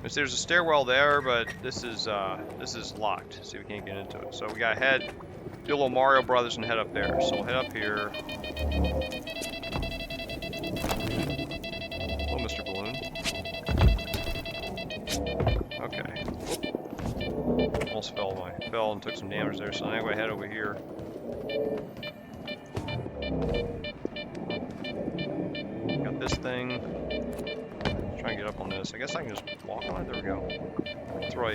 There's a stairwell there, but this is locked. So we can't get into it. So we gotta do a little Mario Brothers and head up there. So we'll head up here. Oh, Mr. Balloon. Okay. Almost fell and took some damage there, so I'm gonna head over here. Got this thing. Try and get up on this. I guess I can just walk on it. There we go. Throw a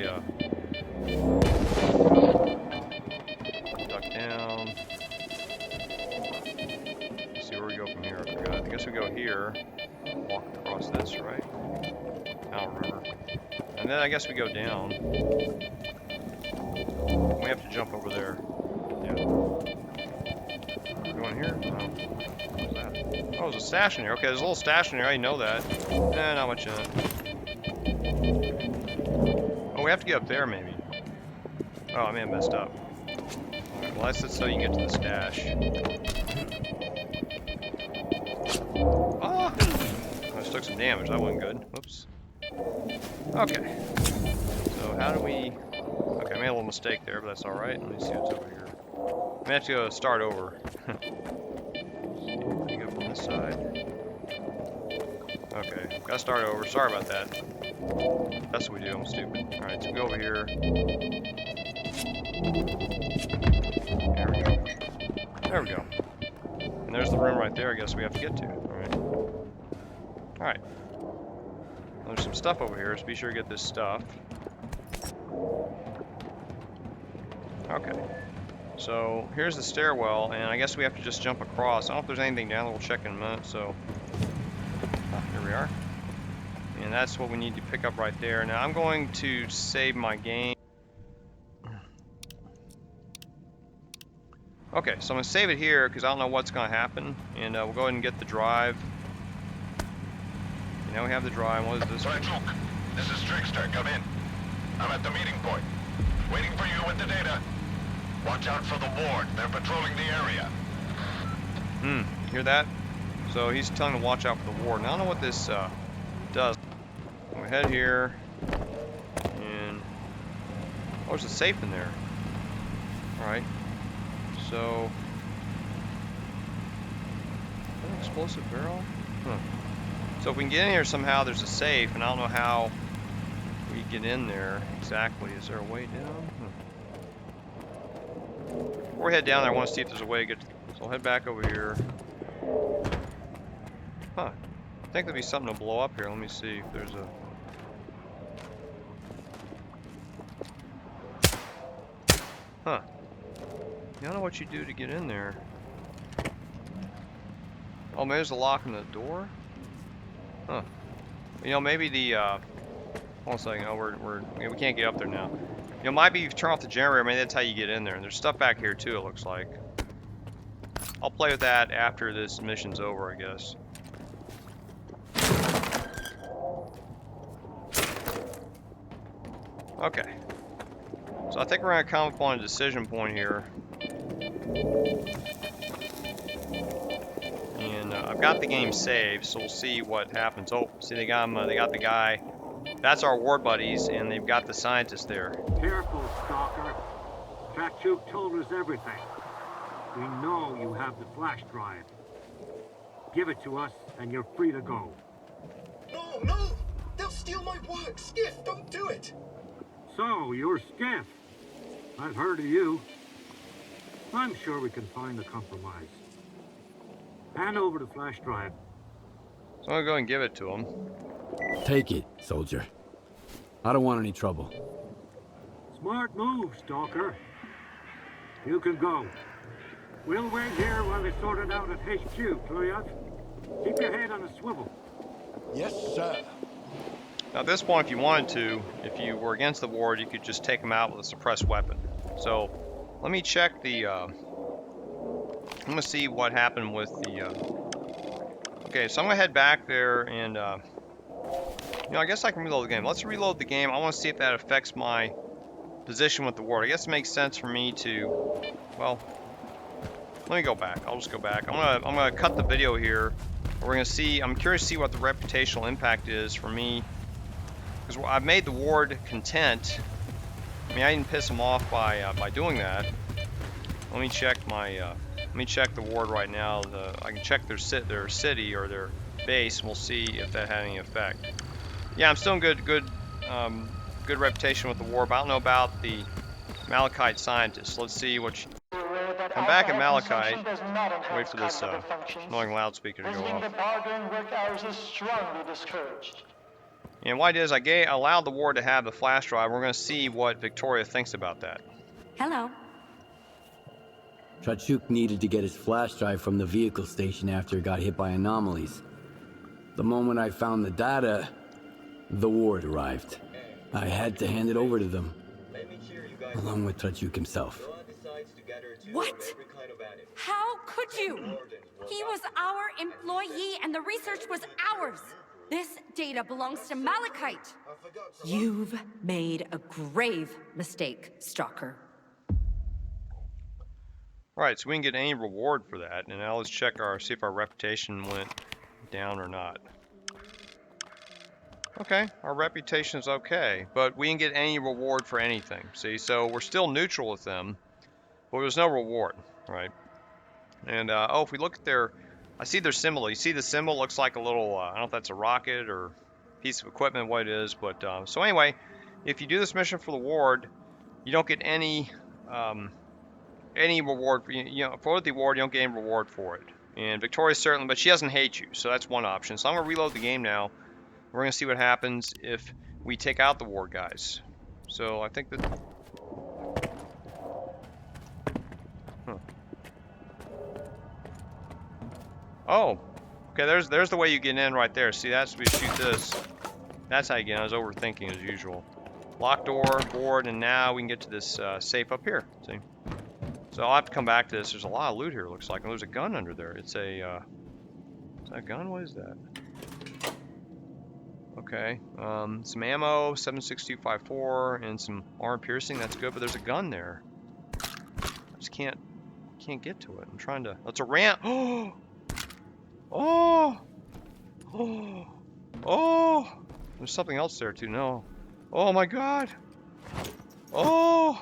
duck down. Let's see where we go from here. I forgot. I guess we go here. Walk across this, right? I don't remember. And then I guess we go down. We have to jump over there. Yeah. Going here? No. What's that? Oh, there's a stash in here. Okay, there's a little stash in here. I didn't know that. Not much in it. Oh, we have to get up there, maybe. Oh, I may have messed up. Right, well, that's so you can get to the stash. Ah! I just took some damage. That wasn't good. Whoops. Okay. So how do we... Okay, I made a little mistake there, but that's alright. Let me see what's over here. I may have to go start over. You go from this side. Okay, gotta start over. Sorry about that. That's what we do. I'm stupid. Alright, so we go over here. There we go. There we go. And there's the room right there, I guess we have to get to. Alright. Alright. There's some stuff over here, so be sure to get this stuff. Okay. So, here's the stairwell, and I guess we have to just jump across. I don't know if there's anything down there, we'll check in a minute, so... here we are. And that's what we need to pick up right there. Now, I'm going to save my game. Okay, so I'm going to save it here, because I don't know what's going to happen. And we'll go ahead and get the drive. Now we have the drive. What is this? Trachuk, this is Trickster. Come in. I'm at the meeting point. Waiting for you with the data. Watch out for the ward. They're patrolling the area. Hear that? So he's telling to watch out for the ward. Now I don't know what this does. We head here, and oh, there's a safe in there. All right. So, an explosive barrel. Huh. So if we can get in here somehow, there's a safe, and I don't know how we get in there exactly. Is there a way down? Before we head down there, I want to see if there's a way to get. So I'll head back over here. Huh. I think there'd be something to blow up here. Let me see if there's a... Huh. I don't know what you do to get in there. Oh, maybe there's a lock in the door? Huh. You know, maybe the, one second. Oh, we can't get up there now. You know, might be you turn off the generator. Maybe that's how you get in there. And there's stuff back here, too, it looks like. I'll play with that after this mission's over, I guess. Okay. So I think we're going to come upon a decision point here. And I've got the game saved, so we'll see what happens. Oh, see they got the guy. That's our ward buddies, and they've got the scientist there. Careful, Stalker. Trachuk told us everything. We know you have the flash drive. Give it to us, and you're free to go. No, no! They'll steal my work! Skiff, don't do it! So, you're Skiff. I've heard of you. I'm sure we can find a compromise. Hand over the flash drive. So I'm going to go and give it to him. Take it, soldier. I don't want any trouble. Smart move, Stalker. You can go. We'll wait here while they sort it out at HQ, Tluyev. Keep your head on a swivel. Yes, sir. Now at this point, if you wanted to, if you were against the ward, you could just take him out with a suppressed weapon. So, let me check the, I'm going to see what happened with the, okay, so I'm going to head back there and, you know, I guess I can reload the game. Let's reload the game. I want to see if that affects my position with the ward. I guess it makes sense for me to, well, let me go back. I'll just go back. I'm gonna cut the video here. We're gonna see. I'm curious to see what the reputational impact is for me, because I've made the ward content. I mean, I didn't piss them off by doing that. Let me check my. Let me check the ward right now. I can check their city or their base, and we'll see if that had any effect. Yeah, I'm still in good good reputation with the war, but I don't know about the Malachite scientists. Let's see what she... Come back at Malachite. Wait for this annoying loudspeaker to go off. And what I did is I allowed the ward to have the flash drive. We're going to see what Viktoria thinks about that. Hello. Trachuk needed to get his flash drive from the vehicle station after it got hit by anomalies. The moment I found the data, the ward arrived. I had to hand it over to them, along with Trachuk himself. What? How could you? He was our employee and the research was ours. This data belongs to Malachite. You've made a grave mistake, Stalker. Alright, so we didn't get any reward for that. And now let's check see if our reputation went down or not. Okay, our reputation's okay, but we didn't get any reward for anything. See, so we're still neutral with them, but there's no reward, right? And, oh, if we look at their... I see their symbol. You see the symbol looks like a little, I don't know if that's a rocket or piece of equipment, what it is, but, so anyway, if you do this mission for the ward, you don't get any reward, for the award, you don't get any reward for it. And Viktoria certainly, but she doesn't hate you, so that's one option. So I'm going to reload the game now. We're going to see what happens if we take out the ward guys. So I think that... Huh. Oh, okay, there's the way you get in right there. See, that's we shoot this. That's how you get in. I was overthinking as usual. Lock door, board, and now we can get to this safe up here. See? So I'll have to come back to this. There's a lot of loot here, it looks like. And there's a gun under there. It's a... is that a gun? What is that? Okay. Some ammo, 7.6254, and some armor piercing. That's good, but there's a gun there. I just can't get to it. I'm trying to... That's a ramp. Oh! Oh! Oh! Oh! There's something else there too. No. Oh my God! Oh!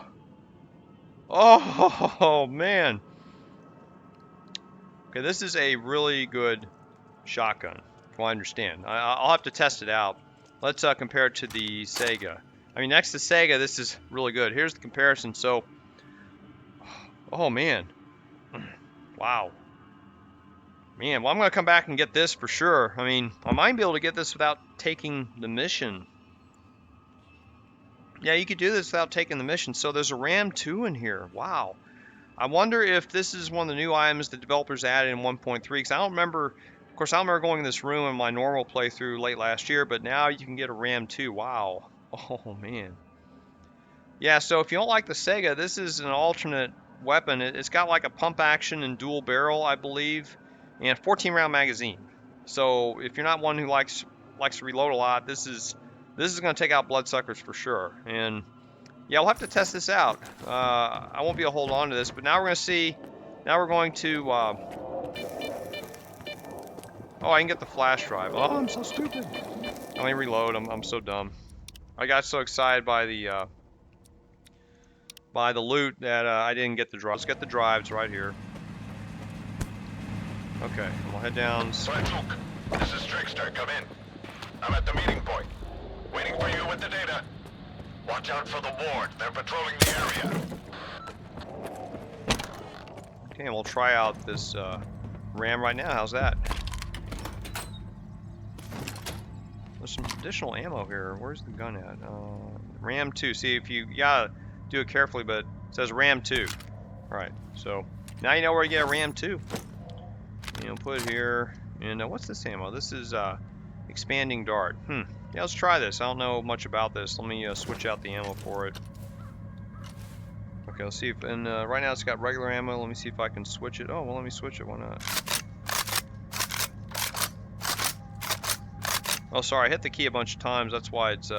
Oh man! Okay, this is a really good shotgun. Well, I understand. I'll have to test it out. Let's compare it to the Sega. I mean, next to Sega, this is really good. Here's the comparison. So, oh man, wow. Man, well, I'm going to come back and get this for sure. I mean, I might be able to get this without taking the mission. Yeah, you could do this without taking the mission. So there's a RAM 2 in here. Wow. I wonder if this is one of the new items the developers added in 1.3. Because I don't remember, of course, I remember going in this room in my normal playthrough late last year. But now you can get a RAM 2. Wow. Oh, man. Yeah, so if you don't like the Sega, this is an alternate weapon. It's got like a pump action and dual barrel, I believe. And 14 round magazine. So if you're not one who likes to reload a lot, this is going to take out bloodsuckers for sure. And yeah, we'll have to test this out. I won't be able to hold on to this, but now we're going to see. Now we're going to. Oh, I can get the flash drive. Oh, I'm so stupid. Let me reload. I'm so dumb. I got so excited by the loot that I didn't get the drive. Let's get the drives right here. Okay, we'll head down. Trachuk, this is Trickster. Come in. I'm at the meeting point. Waiting for you with the data. Watch out for the ward. They're patrolling the area. Okay, and we'll try out this RAM right now. How's that? There's some additional ammo here. Where's the gun at? RAM 2. See, if you gotta do it carefully, but it says RAM 2. Alright, so now you know where you get a RAM 2. And put it here. And what's this ammo? This is expanding dart. Yeah, let's try this. I don't know much about this. Let me switch out the ammo for it. Okay, let's see if, and right now it's got regular ammo. Let me see if I can switch it. Oh, well, let me switch it. Why not? Oh, sorry, I hit the key a bunch of times. That's why it's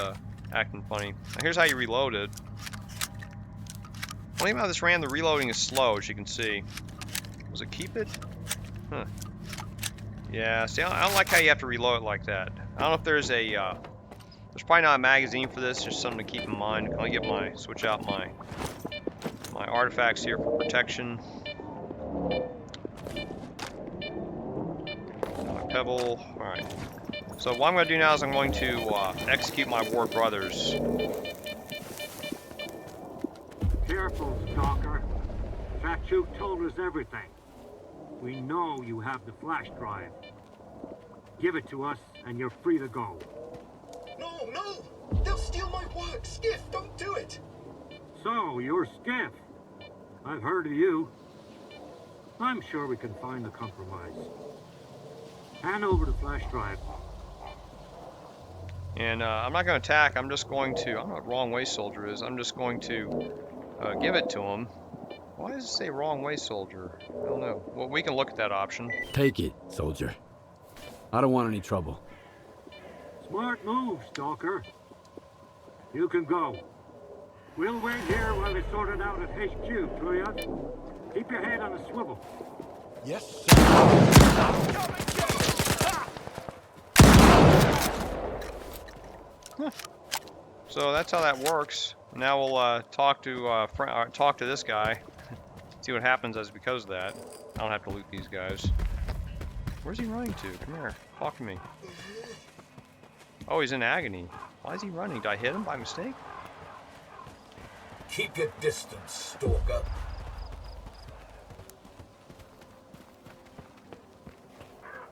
acting funny. Now, here's how you reload it. One thing about this RAM, the reloading is slow, as you can see. Does it keep it? Huh. Yeah, see, I don't like how you have to reload it like that. I don't know if there's a, there's probably not a magazine for this, just something to keep in mind. I'll get switch out my artifacts here for protection. My pebble, alright. So what I'm going to do now is I'm going to execute my ward brothers. Careful, Stalker. Trachuk told us everything. We know you have the flash drive. Give it to us, and you're free to go. No, no! They'll steal my work! Skiff, don't do it! So, you're Skiff. I've heard of you. I'm sure we can find a compromise. Hand over the flash drive. And I'm not going to attack, I'm just going to, I don't know what wrong way soldier is, I'm just going to give it to him. Why does it say wrong way soldier? I don't know. Well, we can look at that option. Take it, soldier. I don't want any trouble. Smart move, Stalker. You can go. We'll wait here while they sort it out at HQ, will ya? Keep your head on a swivel. Yes, sir. So that's how that works. Now we'll talk to this guy. See what happens as because of that. I don't have to loot these guys. Where's he running to? Come here. Talk to me. Oh, he's in agony. Why is he running? Did I hit him by mistake? Keep your distance, Stalker.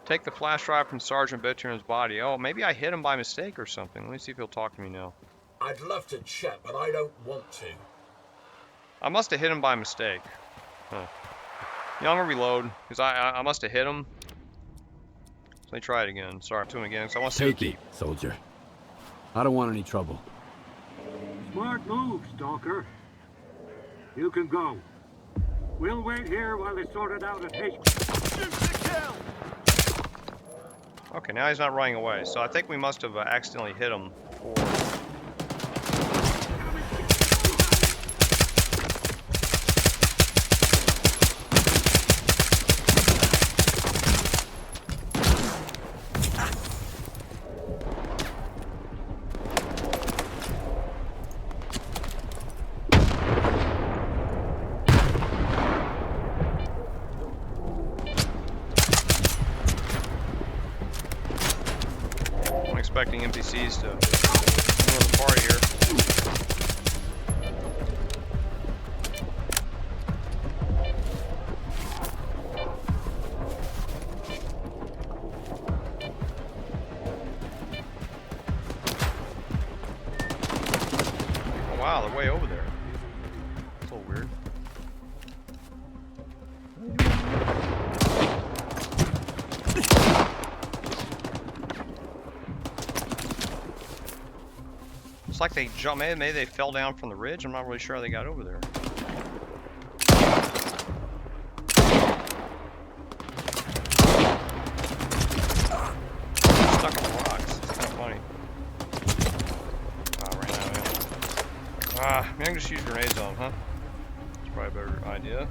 Take the flash drive from Sergeant Veteran's body. Oh, maybe I hit him by mistake or something. Let me see if he'll talk to me now. I'd love to chat, but I don't want to. I must have hit him by mistake. Huh. Yeah, I'm gonna reload, because I must have hit him. Let me try it again. Sorry, to him again, so I want to Take it, soldier. I don't want any trouble. Smart move, Stalker. You can go. We'll wait here while they sort it out at HQ. Okay, now he's not running away, so I think we must have accidentally hit him for... expecting NPCs to join the party here. Oh wow, they're way over there. That's a little weird. It's like they jumped, maybe they fell down from the ridge. I'm not really sure how they got over there. Stuck in the rocks. It's kind of funny. Right now, yeah. Maybe I can just use grenades on them, huh? That's probably a better idea.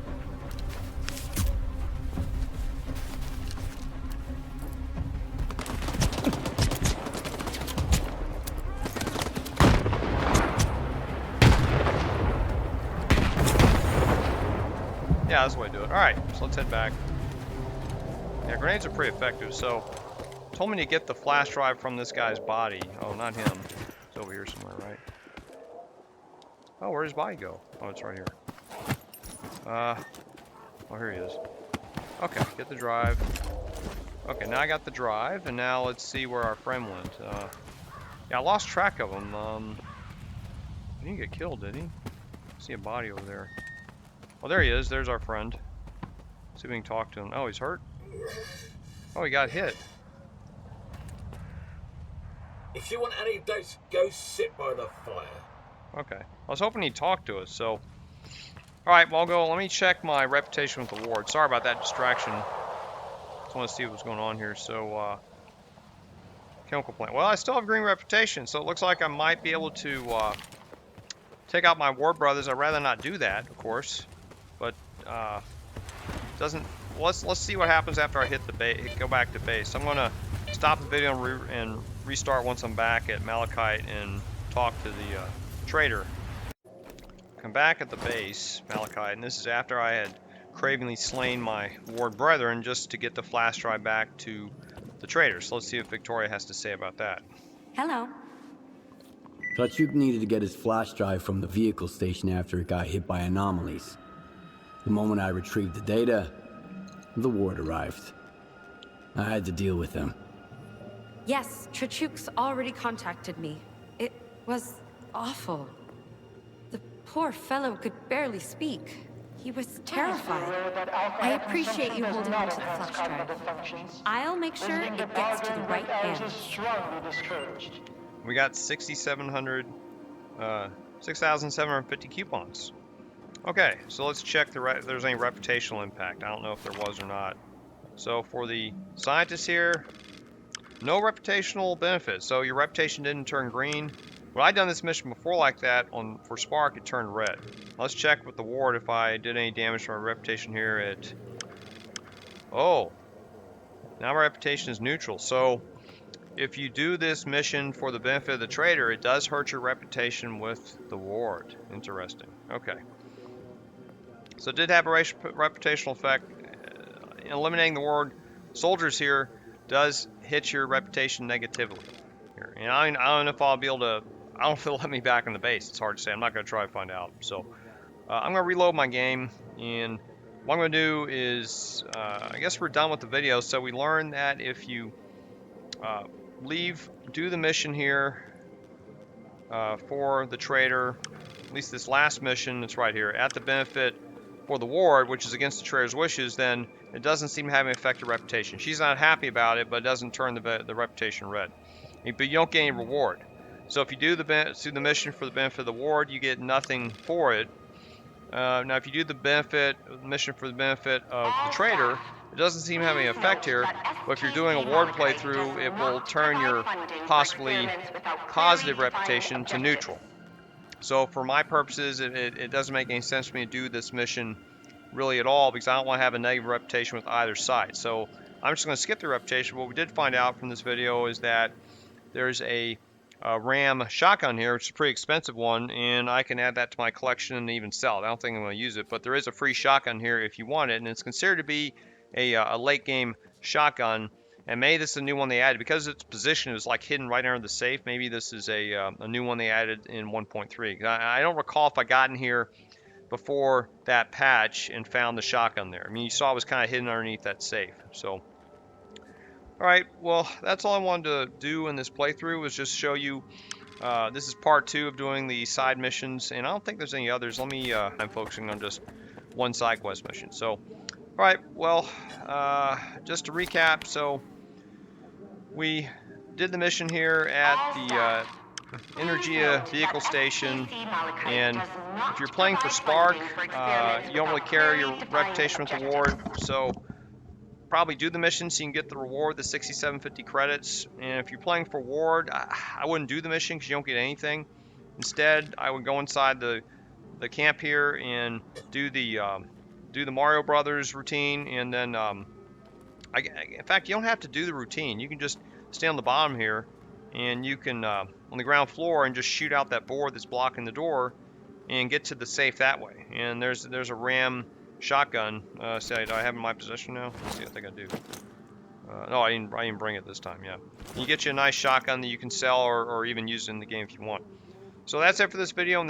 Yeah, that's the way to do it. Alright, so let's head back. Yeah, grenades are pretty effective, so... Told me to get the flash drive from this guy's body. Oh, not him. It's over here somewhere, right? Oh, where'd his body go? Oh, it's right here. Oh, here he is. Okay, get the drive. Okay, now I got the drive, and now let's see where our friend went. Yeah, I lost track of him. He didn't get killed, did he? I see a body over there. Oh, there he is. There's our friend. See if we can talk to him. Oh, he's hurt? Oh, he got hit. If you want any dates, go sit by the fire. Okay. I was hoping he'd talk to us, so... Alright, well, I'll go. Let me check my reputation with the ward. Sorry about that distraction. Just want to see what's going on here. So, Chemical Plant. Well, I still have green reputation, so it looks like I might be able to, take out my ward brothers. I'd rather not do that, of course. But, doesn't... Let's see what happens after I hit the base. Go back to base. I'm going to stop the video and restart once I'm back at Malachite and talk to the trader. Come back at the base, Malachite, and this is after I had cravenly slain my ward brethren just to get the flash drive back to the traitor. So let's see what Viktoria has to say about that. Hello. Trachuk needed to get his flash drive from the vehicle station after it got hit by anomalies. The moment I retrieved the data, the ward arrived. I had to deal with them. Yes, Trachuk's already contacted me. It was awful. The poor fellow could barely speak. He was terrified. I appreciate you holding on to the flash drive. I'll make sure it gets to the right hands. We got 6,750 coupons. Okay, so let's check if there's any reputational impact. I don't know if there was or not. So for the scientists here, no reputational benefit. So your reputation didn't turn green. When I done this mission before like that for Spark, it turned red. Let's check with the ward if I did any damage to my reputation here at... Oh, now my reputation is neutral. So if you do this mission for the benefit of the traitor, it does hurt your reputation with the ward. Interesting. Okay. So it did have a reputational effect. Eliminating the ward soldiers here does hit your reputation negatively. Here. And I don't know if I'll be able to... I don't know if it'll let me back in the base. It's hard to say. I'm not going to try to find out. So I'm going to reload my game. And what I'm going to do is... I guess we're done with the video. So we learned that if you do the mission here for the traitor, at least this last mission, it's right here, at the benefit for the ward, which is against the traitor's wishes, then it doesn't seem to have an effect of reputation. She's not happy about it, but it doesn't turn the reputation red. But you don't get any reward. So if you do the mission for the benefit of the ward, you get nothing for it. Now, if you do the mission for the benefit of the traitor, it doesn't seem to have any effect here. But if you're doing a ward playthrough, it will turn your possibly positive reputation to neutral. So for my purposes, it doesn't make any sense for me to do this mission really at all, because I don't want to have a negative reputation with either side. So I'm just going to skip the reputation. What we did find out from this video is that there's a RAM shotgun here, which is a pretty expensive one, and I can add that to my collection and even sell it. I don't think I'm going to use it, but there is a free shotgun here if you want it, and it's considered to be a late game shotgun. And maybe this is a new one they added. Because its position is like hidden right under the safe, maybe this is a new one they added in 1.3. I don't recall if I got in here before that patch and found the shotgun there. I mean, you saw it was kind of hidden underneath that safe. So, alright, well, that's all I wanted to do in this playthrough, was just show you. This is part 2 of doing the side missions, and I don't think there's any others. I'm focusing on just one side quest mission. So, alright, well, just to recap, so we did the mission here at the Energia vehicle station, and if you're playing for Spark, you don't really care your reputation with the ward, so probably do the mission so you can get the reward, the 6750 credits. And if you're playing for ward, I wouldn't do the mission because you don't get anything. Instead, I would go inside the camp here and do the Mario Brothers routine, and then in fact, you don't have to do the routine. You can just stay on the bottom here, and you can on the ground floor and just shoot out that board that's blocking the door and get to the safe that way. And there's a RAM shotgun. See, do I have in my possession now? Let's see, I think I do. No, I didn't bring it this time. Yeah, you get you a nice shotgun that you can sell or even use in the game if you want. So that's it for this video.